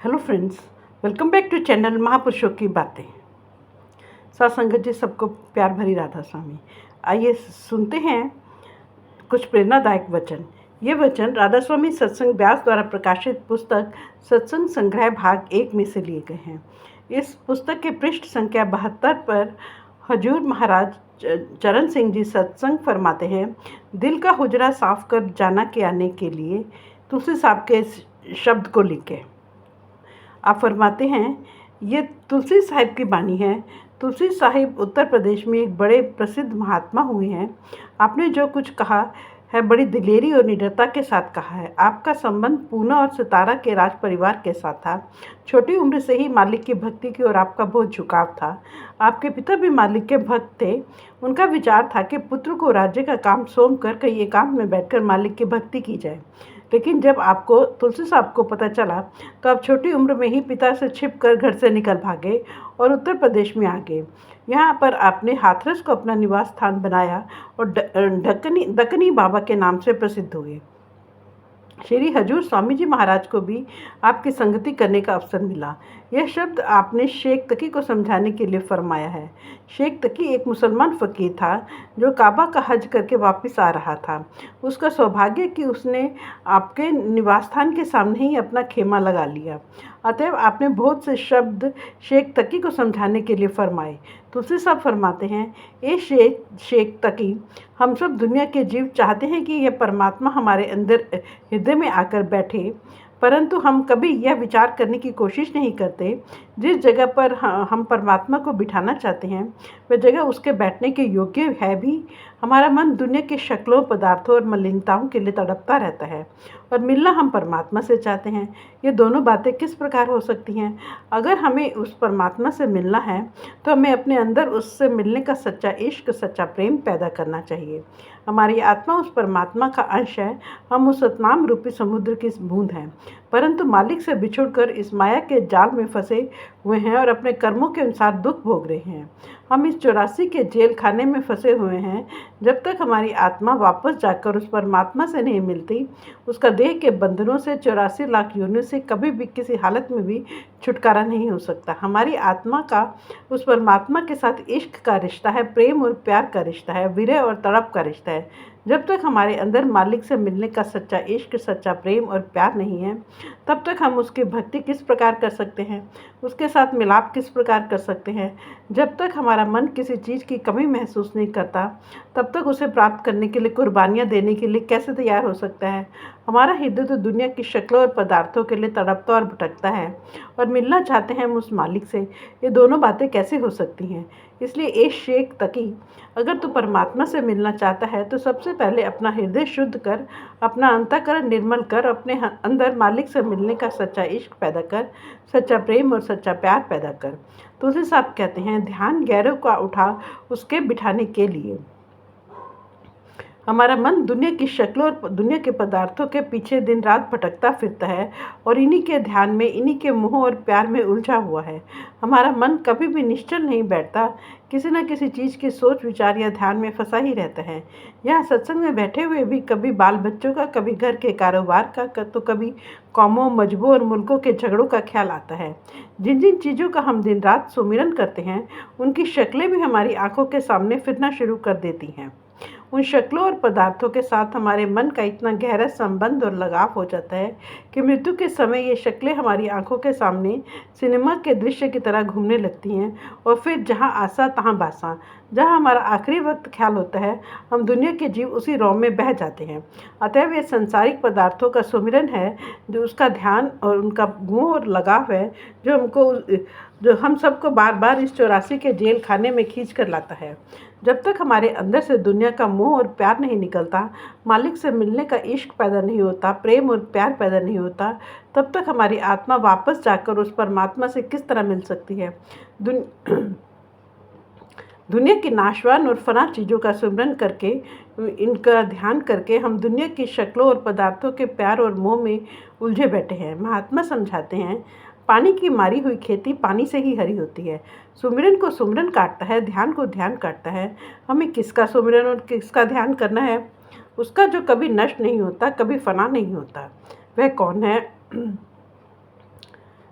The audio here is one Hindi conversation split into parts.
Hello friends, welcome back to channel महापुरुषों की बातें। साथ संगत जी, सबको प्यार भरी राधा स्वामी। आइए सुनते हैं कुछ प्रेरणादायक वचन। ये वचन राधा स्वामी सत्संग व्यास द्वारा प्रकाशित पुस्तक सत्संग संग्रह भाग 1 में से लिए गए हैं। इस पुस्तक के पृष्ठ संख्या 72 पर हजूर महाराज चरण सिंह जी सत्संग फरमाते हैं, दिल का हुजरा साफ कर जाना के आने के लिए तुलसी साहब के शब्द को लिखे। आप फरमाते हैं, ये तुलसी साहिब की बानी है। तुलसी साहिब उत्तर प्रदेश में एक बड़े प्रसिद्ध महात्मा हुए हैं। आपने जो कुछ कहा है बड़ी दिलेरी और निडरता के साथ कहा है। आपका संबंध पूना और सितारा के राज परिवार के साथ था। छोटी उम्र से ही मालिक की भक्ति की ओर आपका बहुत झुकाव था। आपके पिता भी मालिक के भक्त थे। उनका विचार था कि पुत्र को राज्य का काम सौंप कर कहीं एकांत में बैठकर मालिक की भक्ति की जाए। लेकिन जब आपको तुलसी साहब को पता चला तो आप छोटी उम्र में ही पिता से छिपकर घर से निकल भागे और उत्तर प्रदेश में आ गए। यहाँ पर आपने हाथरस को अपना निवास स्थान बनाया और दक्कनी बाबा के नाम से प्रसिद्ध हुए। श्री हजूर स्वामी जी महाराज को भी आपकी संगति करने का अवसर मिला। यह शब्द आपने शेख तकी को समझाने के लिए फरमाया है। शेख तकी एक मुसलमान फ़कीर था जो काबा का हज करके वापस आ रहा था। उसका सौभाग्य कि उसने आपके निवास स्थान के सामने ही अपना खेमा लगा लिया। अतएव आपने बहुत से शब्द शेख तकी को समझाने के लिए फरमाए। तुलसी साहब फरमाते हैं, ए शेख तकी, हम सब दुनिया के जीव चाहते हैं कि यह परमात्मा हमारे अंदर हृदय में आकर बैठे, परंतु हम कभी यह विचार करने की कोशिश नहीं करते जिस जगह पर हम परमात्मा को बिठाना चाहते हैं वह जगह उसके बैठने के योग्य है भी। हमारा मन दुनिया के शक्लों, पदार्थों और मलिनताओं के लिए तड़पता रहता है और मिलना हम परमात्मा से चाहते हैं। ये दोनों बातें किस प्रकार हो सकती हैं? अगर हमें उस परमात्मा से मिलना है तो हमें अपने अंदर उससे मिलने का सच्चा इश्क, सच्चा प्रेम पैदा करना चाहिए। हमारी आत्मा उस परमात्मा का अंश है। हम उस सतनाम रूपी समुद्र की बूंद हैं, परंतु मालिक से बिछुड़कर इस माया के जाल में फंसे हुए हैं और अपने कर्मों के अनुसार दुख भोग रहे हैं। हम इस 84 के जेल खाने में फंसे हुए हैं। जब तक हमारी आत्मा वापस जाकर उस परमात्मा से नहीं मिलती, उसका देह के बंधनों से 84 लाख योनियों से कभी भी किसी हालत में भी छुटकारा नहीं हो सकता। हमारी आत्मा का उस परमात्मा के साथ इश्क का रिश्ता है, प्रेम और प्यार का रिश्ता है, विरह और तड़प का रिश्ता है। जब तक हमारे अंदर मालिक से मिलने का सच्चा इश्क, सच्चा प्रेम और प्यार नहीं है, तब तक हम उसकी भक्ति किस प्रकार कर सकते हैं, उसके साथ मिलाप किस प्रकार कर सकते हैं? जब तक हमारा मन किसी चीज़ की कमी महसूस नहीं करता, तब तक उसे प्राप्त करने के लिए कुर्बानियाँ देने के लिए कैसे तैयार हो सकता है? हमारा हृदय तो दुनिया की शक्लों और पदार्थों के लिए तड़पता और भटकता है और मिलना चाहते हैं हम उस मालिक से। ये दोनों बातें कैसे हो सकती हैं? इसलिए ए शेख तकी, अगर तू परमात्मा से मिलना चाहता है तो सबसे पहले अपना हृदय शुद्ध कर, अपना अंतःकरण निर्मल कर, अपने अंदर मालिक से मिलने का सच्चा इश्क पैदा कर, सच्चा प्रेम और सच्चा प्यार पैदा कर। तुलसी साहब कहते हैं, ध्यान गैरों का उठा उसके बिठाने के लिए। हमारा मन दुनिया की शक्लों और दुनिया के पदार्थों के पीछे दिन रात भटकता फिरता है और इन्हीं के ध्यान में, इन्हीं के मोह और प्यार में उलझा हुआ है। हमारा मन कभी भी निश्चल नहीं बैठता, किसी न किसी चीज़ की सोच विचार या ध्यान में फंसा ही रहता है। यहाँ सत्संग में बैठे हुए भी कभी बाल बच्चों का, कभी घर के कारोबार का, तो कभी कौमों, मजहबों और मुल्कों के झगड़ों का ख्याल आता है। जिन जिन चीज़ों का हम दिन रात सुमिरन करते हैं उनकी शक्लें भी हमारी आंखों के सामने फिरना शुरू कर देती हैं। उन शक्लों और पदार्थों के साथ हमारे मन का इतना गहरा संबंध और लगाव हो जाता है कि मृत्यु के समय ये शक्लें हमारी आंखों के सामने सिनेमा के दृश्य की तरह घूमने लगती हैं और फिर जहाँ आसा तहाँ बासा, जहाँ हमारा आखिरी वक्त ख्याल होता है, हम दुनिया के जीव उसी रौ में बह जाते हैं। अतएव ये संसारिक पदार्थों का सुमिरन है जो उसका ध्यान और उनका मोह और लगाव है जो हम सबको बार बार इस 84 के जेल खाने में खींच कर लाता है। जब तक हमारे अंदर से दुनिया का मोह और प्यार नहीं निकलता, मालिक से मिलने का इश्क पैदा नहीं होता, प्रेम और प्यार पैदा नहीं होता, तब तक हमारी आत्मा वापस जाकर उस परमात्मा से किस तरह मिल सकती है? दुनिया की नाशवान और फना चीज़ों का सुमिरन करके, इनका ध्यान करके हम दुनिया की शक्लों और पदार्थों के प्यार और मोह में उलझे बैठे हैं। महात्मा समझाते हैं, पानी की मारी हुई खेती पानी से ही हरी होती है। सुमिरन को सुमिरन काटता है, ध्यान को ध्यान काटता है। हमें किसका सुमिरन और किसका ध्यान करना है? उसका जो कभी नष्ट नहीं होता, कभी फना नहीं होता। वह कौन है?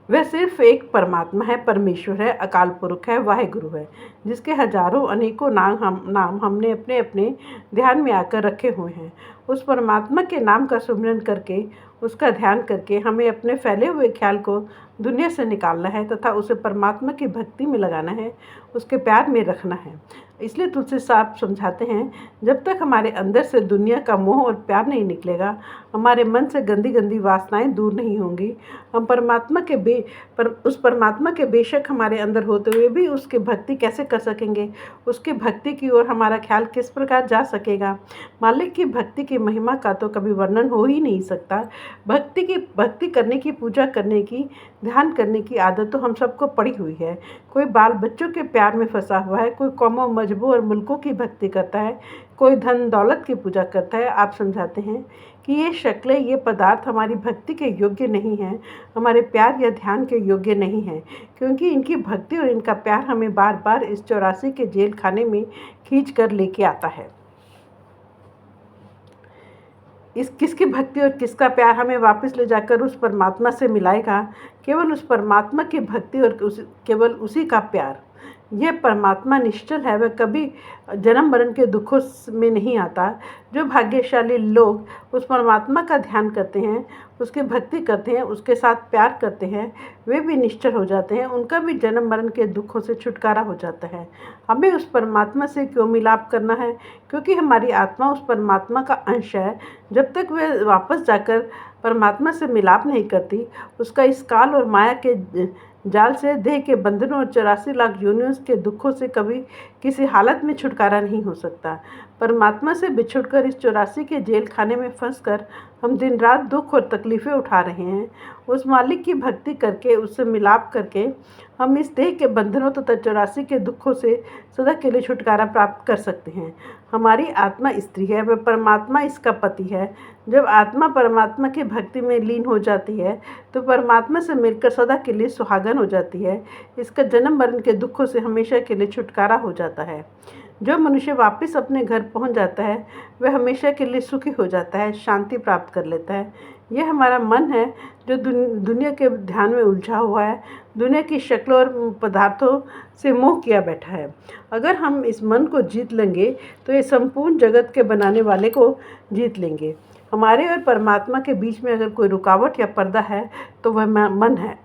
वह सिर्फ एक परमात्मा है, परमेश्वर है, अकाल पुरुष है, वाहेगुरु है, जिसके हजारों अनेकों नाम हमने अपने अपने ध्यान में आकर रखे हुए हैं। उस परमात्मा के नाम का सुमिरन करके, उसका ध्यान करके हमें अपने फैले हुए ख्याल को दुनिया से निकालना है तथा उसे परमात्मा की भक्ति में लगाना है, उसके प्यार में रखना है। इसलिए तुलसी साहब समझाते हैं, जब तक हमारे अंदर से दुनिया का मोह और प्यार नहीं निकलेगा, हमारे मन से गंदी गंदी वासनाएं दूर नहीं होंगी, हम उस परमात्मा के बेशक हमारे अंदर होते हुए भी उसकी भक्ति कैसे कर सकेंगे? उसकी भक्ति की ओर हमारा ख्याल किस प्रकार जा सकेगा? मालिक की भक्ति की महिमा का तो कभी वर्णन हो ही नहीं सकता। भक्ति करने की, पूजा करने की, ध्यान करने की आदत तो हम सबको पड़ी हुई है। कोई बाल बच्चों के प्यार में फंसा हुआ है, कोई कौमों मजहबों और मुल्कों की भक्ति करता है, कोई धन दौलत की पूजा करता है। आप समझाते हैं कि ये शक्लें, ये पदार्थ हमारी भक्ति के योग्य नहीं हैं, हमारे प्यार या ध्यान के योग्य नहीं हैं, क्योंकि इनकी भक्ति और इनका प्यार हमें बार बार इस 84 के जेल खाने में खींच कर लेके आता है। इस किसकी भक्ति और किसका प्यार हमें वापस ले जाकर उस परमात्मा से मिलाएगा? केवल उस परमात्मा की भक्ति और केवल उसी का प्यार। यह परमात्मा निश्चल है, वह कभी जन्म मरण के दुखों में नहीं आता। जो भाग्यशाली लोग उस परमात्मा का ध्यान करते हैं, उसकी भक्ति करते हैं, उसके साथ प्यार करते हैं, वे भी निश्चल हो जाते हैं, उनका भी जन्म मरण के दुखों से छुटकारा हो जाता है। हमें उस परमात्मा से क्यों मिलाप करना है? क्योंकि हमारी आत्मा उस परमात्मा का अंश है। जब तक वह वापस जाकर परमात्मा से मिलाप नहीं करती, उसका इस काल और माया के जाल से, देह के बंधनों और 84 लाख योनियों के दुखों से कभी किसी हालत में छुटकारा नहीं हो सकता। परमात्मा से बिछुड़कर इस 84 के जेल खाने में फंसकर हम दिन रात दुख और तकलीफ़ें उठा रहे हैं। उस मालिक की भक्ति करके, उससे मिलाप करके हम इस देह के बंधनों तथा 84 के दुखों से सदा के लिए छुटकारा प्राप्त कर सकते हैं। हमारी आत्मा स्त्री है, वह परमात्मा इसका पति है। जब आत्मा परमात्मा की भक्ति में लीन हो जाती है तो परमात्मा से मिलकर सदा के लिए सुहागन हो जाती है। इसका जन्म मरण के दुखों से हमेशा के लिए छुटकारा हो जाता है। जो मनुष्य वापस अपने घर पहुंच जाता है, वह हमेशा के लिए सुखी हो जाता है, शांति प्राप्त कर लेता है। यह हमारा मन है जो दुनिया के ध्यान में उलझा हुआ है, दुनिया की शक्लों और पदार्थों से मोह किया बैठा है। अगर हम इस मन को जीत लेंगे तो ये संपूर्ण जगत के बनाने वाले को जीत लेंगे। हमारे और परमात्मा के बीच में अगर कोई रुकावट या पर्दा है तो वह मन है।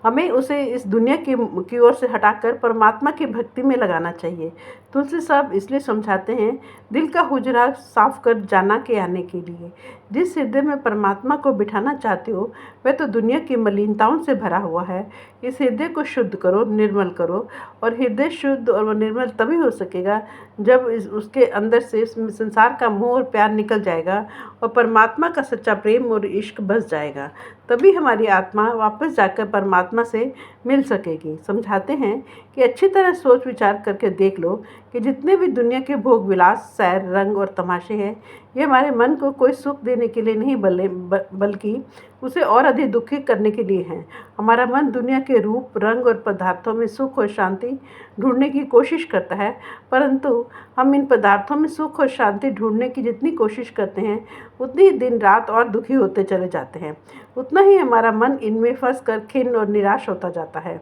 हमें उसे इस दुनिया की ओर से हटाकर परमात्मा की भक्ति में लगाना चाहिए। तुलसी साहब इसलिए समझाते हैं, दिल का हुजरा साफ कर जाना के आने के लिए। जिस हृदय में परमात्मा को बिठाना चाहते हो, वह तो दुनिया की मलिनताओं से भरा हुआ है। इस हृदय को शुद्ध करो, निर्मल करो। और हृदय शुद्ध और निर्मल तभी हो सकेगा जब उसके अंदर से संसार का मोह और प्यार निकल जाएगा और परमात्मा का सच्चा प्रेम और इश्क बस जाएगा। तभी हमारी आत्मा वापस जाकर परमात्मा से मिल सकेगी। समझाते हैं कि अच्छी तरह सोच विचार करके देख लो कि जितने भी दुनिया के भोग विलास, सैर, रंग और तमाशे हैं, ये हमारे मन को कोई सुख देने के लिए नहीं बल्कि उसे और अधिक दुखी करने के लिए हैं। हमारा मन दुनिया के रूप, रंग और पदार्थों में सुख और शांति ढूंढने की कोशिश करता है, परंतु हम इन पदार्थों में सुख और शांति ढूंढने की जितनी कोशिश करते हैं, उतनी ही दिन रात और दुखी होते चले जाते हैं। उतना ही हमारा मन इनमें फंस कर खिन्न और निराश होता जाता है।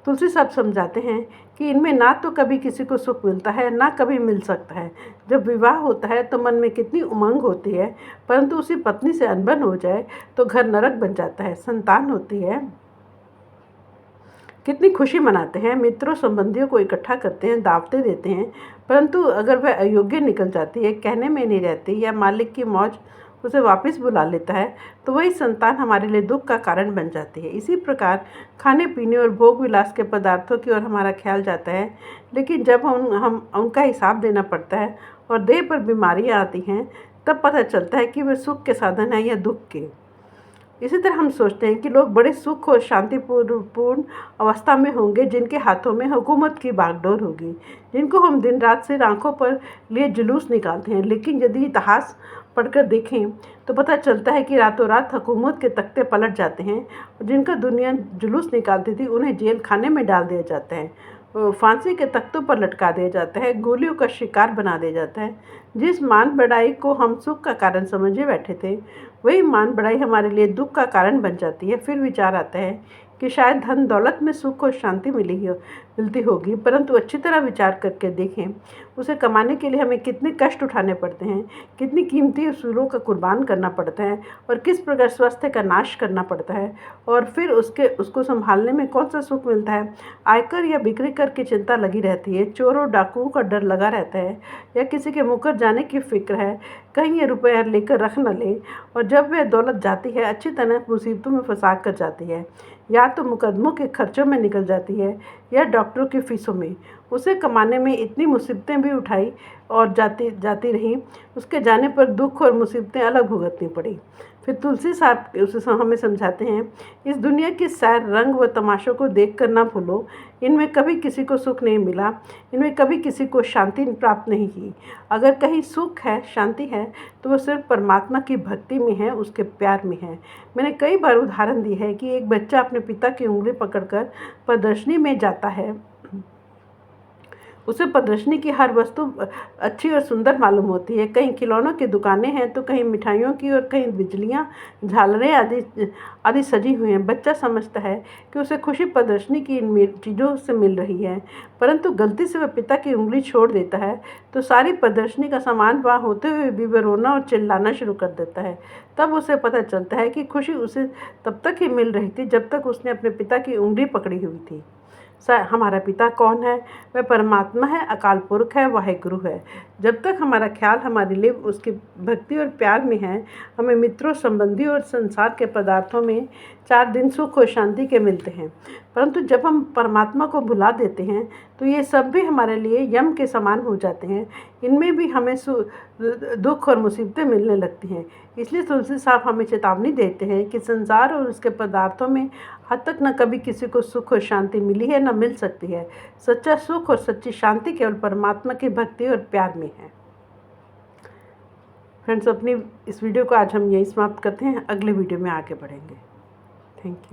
तुलसी साहब समझाते हैं कि इनमें ना तो कभी किसी को सुख मिलता है, ना कभी मिल सकता है। जब विवाह होता है तो मन में कितनी उमंग होती है, परंतु उसी पत्नी से अनबन हो जाए तो घर नरक बन जाता है। संतान होती है, कितनी खुशी मनाते हैं, मित्रों संबंधियों को इकट्ठा करते हैं, दावतें देते हैं, परंतु अगर वह अयोग्य निकल जाती है, कहने में नहीं रहती या मालिक की मौज उसे वापस बुला लेता है, तो वही संतान हमारे लिए दुख का कारण बन जाती है। इसी प्रकार खाने पीने और भोग विलास के पदार्थों की ओर हमारा ख्याल जाता है, लेकिन जब हम उनका हिसाब देना पड़ता है और देह पर बीमारियां आती हैं, तब पता चलता है कि वे सुख के साधन हैं या दुख के। इसी तरह हम सोचते हैं कि लोग बड़े सुख और शांतिपूर्ण अवस्था में होंगे जिनके हाथों में हुकूमत की बागडोर होगी, जिनको हम दिन रात से आंखों पर लिए जुलूस निकालते हैं। लेकिन यदि इतिहास पढ़कर देखें तो पता चलता है कि रातों रात हुकूमत के तख्ते पलट जाते हैं और जिनका दुनिया जुलूस निकालती थी उन्हें जेल खाने में डाल दिया जाता है। फांसी के तख्तों पर लटका दिया जाता है, गोलियों का शिकार बना दिया जाता है। जिस मान बढ़ाई को हम सुख का कारण समझे बैठे थे, वही मान बढ़ाई हमारे लिए दुख का कारण बन जाती है। फिर विचार आता है कि शायद धन दौलत में सुख और शांति मिलती होगी, परंतु अच्छी तरह विचार करके देखें, उसे कमाने के लिए हमें कितने कष्ट उठाने पड़ते हैं, कितनी कीमती उसूलों का कुर्बान करना पड़ता है और किस प्रकार स्वास्थ्य का नाश करना पड़ता है, और फिर उसको संभालने में कौन सा सुख मिलता है। आयकर या बिक्री कर की चिंता लगी रहती है, चोरों डाकुओं का डर लगा रहता है, या किसी के मुकर जाने की फिक्र है, कहीं ये रुपया लेकर रख न ले, और जब वह दौलत जाती है अच्छी तरह मुसीबतों में फंसा कर जाती है, या तो मुकदमों के खर्चों में निकल जाती है या डॉक्टरों की फीसों में। उसे कमाने में इतनी मुसीबतें भी उठाई और जाती रहीं, उसके जाने पर दुख और मुसीबतें अलग भुगतनी पड़ी। फिर तुलसी साहब उसे हमें समझाते हैं, इस दुनिया की सैर रंग व तमाशों को देख कर ना भूलो, इनमें कभी किसी को सुख नहीं मिला, इनमें कभी किसी को शांति प्राप्त नहीं की। अगर कहीं सुख है, शांति है, तो वो सिर्फ परमात्मा की भक्ति में है, उसके प्यार में है। मैंने कई बार उदाहरण दी है कि एक बच्चा अपने पिता की उंगली पकड़कर प्रदर्शनी में जाता है। उसे प्रदर्शनी की हर वस्तु अच्छी और सुंदर मालूम होती है। कहीं खिलौनों की दुकानें हैं तो कहीं मिठाइयों की, और कहीं बिजलियाँ, झालरें आदि सजी हुई हैं। बच्चा समझता है कि उसे खुशी प्रदर्शनी की इन चीज़ों से मिल रही है, परंतु गलती से वह पिता की उंगली छोड़ देता है तो सारी प्रदर्शनी का सामान वहाँ होते हुए भी वह रोना और चिल्लाना शुरू कर देता है। तब उसे पता चलता है कि खुशी उसे तब तक ही मिल रही थी जब तक उसने अपने पिता की उंगली पकड़ी हुई थी। हमारा पिता कौन है? वह परमात्मा है, अकाल पुरख है, वाहेगुरु है। जब तक हमारा ख्याल हमारे लिए उसकी भक्ति और प्यार में है, हमें मित्रों, संबंधियों और संसार के पदार्थों में 4 दिन सुख और शांति के मिलते हैं। परंतु जब हम परमात्मा को भुला देते हैं तो ये सब भी हमारे लिए यम के समान हो जाते हैं। इनमें भी हमें दुख और मुसीबतें मिलने लगती हैं। इसलिए तुलसी साहब हमें चेतावनी देते हैं कि संसार और उसके पदार्थों में हद तक न कभी किसी को सुख और शांति मिली है, न मिल सकती है। सच्चा सुख और सच्ची शांति केवल परमात्मा की भक्ति और प्यार में है। फ्रेंड्स, अपनी इस वीडियो को आज हम यहीं समाप्त करते हैं। अगले वीडियो में आगे बढ़ेंगे। Thank you.